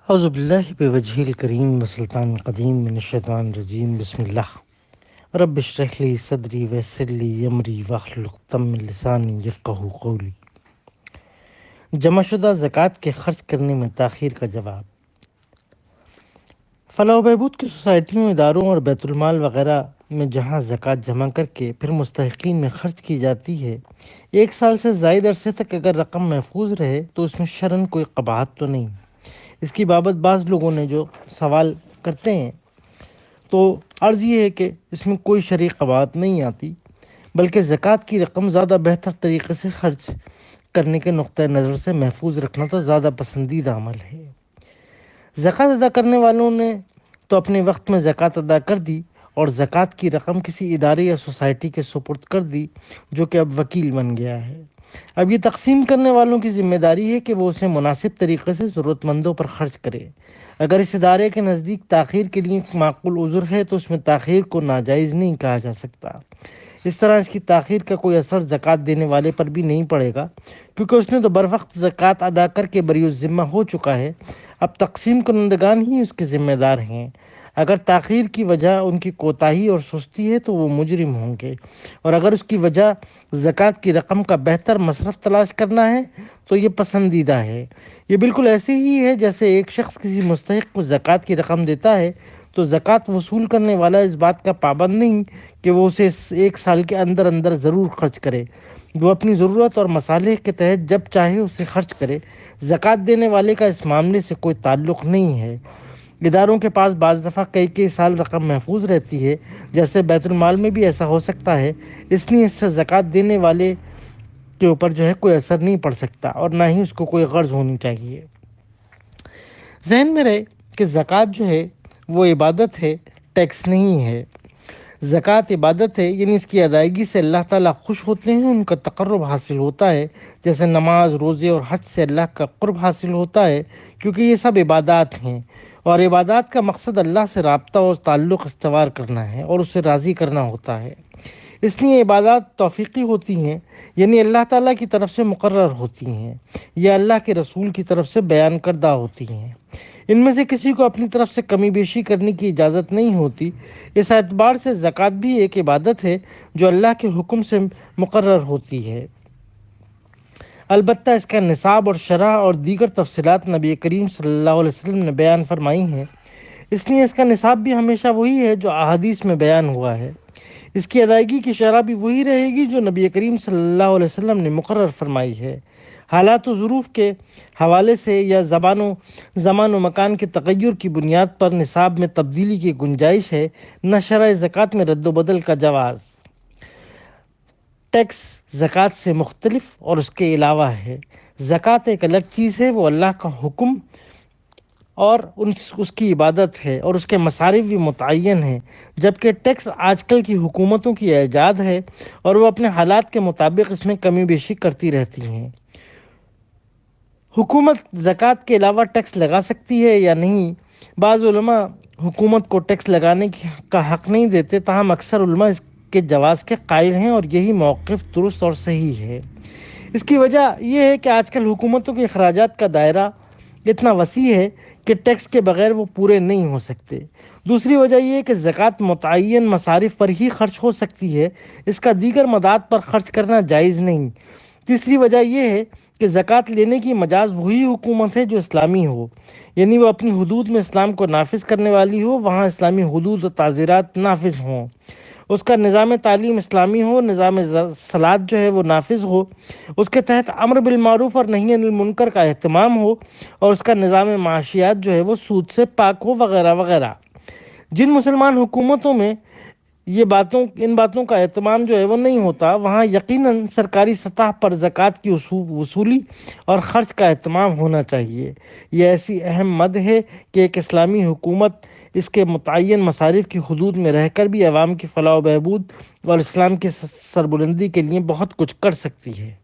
اعوذ باللہ بوجہ الکریم وسلطان القدیم من الشیطان الرجیم بسم اللہ رب اشرح لی صدری ویسر لی امری واحلل عقدۃ من لسانی یفقہوا قولی۔ جمع شدہ زکوٰۃ کے خرچ کرنے میں تاخیر کا جواب۔ فلاح و بہبود کی سوسائٹیوں، اداروں اور بیت المال وغیرہ میں جہاں زکوٰۃ جمع کر کے پھر مستحقین میں خرچ کی جاتی ہے، 1 سال سے زائد عرصے تک اگر رقم محفوظ رہے تو اس میں شرعاً کوئی قباحت تو نہیں۔ اس کی بابت بعض لوگوں نے جو سوال کرتے ہیں تو عرض یہ ہے کہ اس میں کوئی شرعی قباحت نہیں آتی، بلکہ زکوٰۃ کی رقم زیادہ بہتر طریقے سے خرچ کرنے کے نقطۂ نظر سے محفوظ رکھنا تو زیادہ پسندیدہ عمل ہے۔ زکوٰۃ ادا کرنے والوں نے تو اپنے وقت میں زکوٰۃ ادا کر دی اور زکوٰۃ کی رقم کسی ادارے یا سوسائٹی کے سپرد کر دی، جو کہ اب وکیل بن گیا ہے۔ اب یہ تقسیم کرنے والوں کی ذمہ داری ہے کہ وہ اسے مناسب طریقے سے ضرورت مندوں پر خرچ کرے۔ اگر اس ادارے کے نزدیک تاخیر کے لیے معقول عذر ہے تو اس میں تاخیر کو ناجائز نہیں کہا جا سکتا۔ اس طرح اس کی تاخیر کا کوئی اثر زکوٰۃ دینے والے پر بھی نہیں پڑے گا، کیونکہ اس نے تو بروقت زکوٰۃ ادا کر کے بری الذمہ ہو چکا ہے۔ اب تقسیم کنندگان ہی اس کے ذمہ دار ہیں۔ اگر تاخیر کی وجہ ان کی کوتاہی اور سستی ہے تو وہ مجرم ہوں گے، اور اگر اس کی وجہ زکوٰۃ کی رقم کا بہتر مصرف تلاش کرنا ہے تو یہ پسندیدہ ہے۔ یہ بالکل ایسے ہی ہے جیسے ایک شخص کسی مستحق کو زکوٰۃ کی رقم دیتا ہے تو زکوٰۃ وصول کرنے والا اس بات کا پابند نہیں کہ وہ اسے 1 سال کے اندر اندر ضرور خرچ کرے۔ وہ اپنی ضرورت اور مصالح کے تحت جب چاہے اسے خرچ کرے۔ زکوٰۃ دینے والے کا اس معاملے سے کوئی تعلق نہیں ہے۔ اداروں کے پاس بعض دفعہ کئی سال رقم محفوظ رہتی ہے، جیسے بیت المال میں بھی ایسا ہو سکتا ہے، اس لیے اس سے زکوٰۃ دینے والے کے اوپر کوئی اثر نہیں پڑ سکتا اور نہ ہی اس کو کوئی غرض ہونی چاہیے۔ ذہن میں رہے کہ زکوٰۃ وہ عبادت ہے، ٹیکس نہیں ہے۔ زکوٰۃ عبادت ہے، یعنی اس کی ادائیگی سے اللہ تعالیٰ خوش ہوتے ہیں، ان کا تقرب حاصل ہوتا ہے، جیسے نماز، روزے اور حج سے اللہ کا قرب حاصل ہوتا ہے، کیونکہ یہ سب عبادات ہیں، اور عبادات کا مقصد اللہ سے رابطہ اور تعلق استوار کرنا ہے اور اسے راضی کرنا ہوتا ہے۔ اس لیے عبادات توفیقی ہوتی ہیں، یعنی اللہ تعالیٰ کی طرف سے مقرر ہوتی ہیں یا اللہ کے رسول کی طرف سے بیان کردہ ہوتی ہیں۔ ان میں سے کسی کو اپنی طرف سے کمی بیشی کرنے کی اجازت نہیں ہوتی۔ اس اعتبار سے زکوٰۃ بھی ایک عبادت ہے جو اللہ کے حکم سے مقرر ہوتی ہے۔ البتہ اس کا نصاب اور شرح اور دیگر تفصیلات نبی کریم صلی اللہ علیہ وسلم نے بیان فرمائی ہیں، اس لیے اس کا نصاب بھی ہمیشہ وہی ہے جو احادیث میں بیان ہوا ہے۔ اس کی ادائیگی کی شرح بھی وہی رہے گی جو نبی کریم صلی اللہ علیہ وسلم نے مقرر فرمائی ہے۔ حالات و ظروف کے حوالے سے یا زمان و مکان کے تغیر کی بنیاد پر نصاب میں تبدیلی کی گنجائش ہے، نہ شرح زکوٰۃ میں رد و بدل کا جواز۔ ٹیکس زکوٰۃ سے مختلف اور اس کے علاوہ ہے۔ زکوٰۃ ایک الگ چیز ہے، وہ اللہ کا حکم اور اس کی عبادت ہے اور اس کے مصارف بھی متعین ہیں، جبکہ ٹیکس آج کل کی حکومتوں کی ایجاد ہے اور وہ اپنے حالات کے مطابق اس میں کمی بیشی کرتی رہتی ہیں۔ حکومت زکوٰۃ کے علاوہ ٹیکس لگا سکتی ہے یا نہیں؟ بعض علماء حکومت کو ٹیکس لگانے کا حق نہیں دیتے، تاہم اکثر علماء اس کے جواز کے قائل ہیں اور یہی موقف درست اور صحیح ہے۔ اس کی وجہ یہ ہے کہ آج کل حکومتوں کے اخراجات کا دائرہ اتنا وسیع ہے کہ ٹیکس کے بغیر وہ پورے نہیں ہو سکتے۔ دوسری وجہ یہ ہے کہ زکوٰۃ متعین مصارف پر ہی خرچ ہو سکتی ہے، اس کا دیگر مداد پر خرچ کرنا جائز نہیں۔ تیسری وجہ یہ ہے کہ زکوٰۃ لینے کی مجاز وہی حکومت ہے جو اسلامی ہو، یعنی وہ اپنی حدود میں اسلام کو نافذ کرنے والی ہو، وہاں اسلامی حدود و تعزیرات نافذ ہوں، اس کا نظام تعلیم اسلامی ہو، نظام صلاۃ وہ نافذ ہو، اس کے تحت امر بالمعروف اور نہی عن المنکر کا اہتمام ہو، اور اس کا نظام معاشیات وہ سود سے پاک ہو، وغیرہ وغیرہ۔ جن مسلمان حکومتوں میں ان باتوں کا اہتمام وہ نہیں ہوتا، وہاں یقیناً سرکاری سطح پر زکوٰۃ کی وصولی اور خرچ کا اہتمام ہونا چاہیے۔ یہ ایسی اہم مد ہے کہ ایک اسلامی حکومت اس کے متعین مصارف کی حدود میں رہ کر بھی عوام کی فلاح و بہبود اور اسلام کی سربلندی کے لیے بہت کچھ کر سکتی ہے۔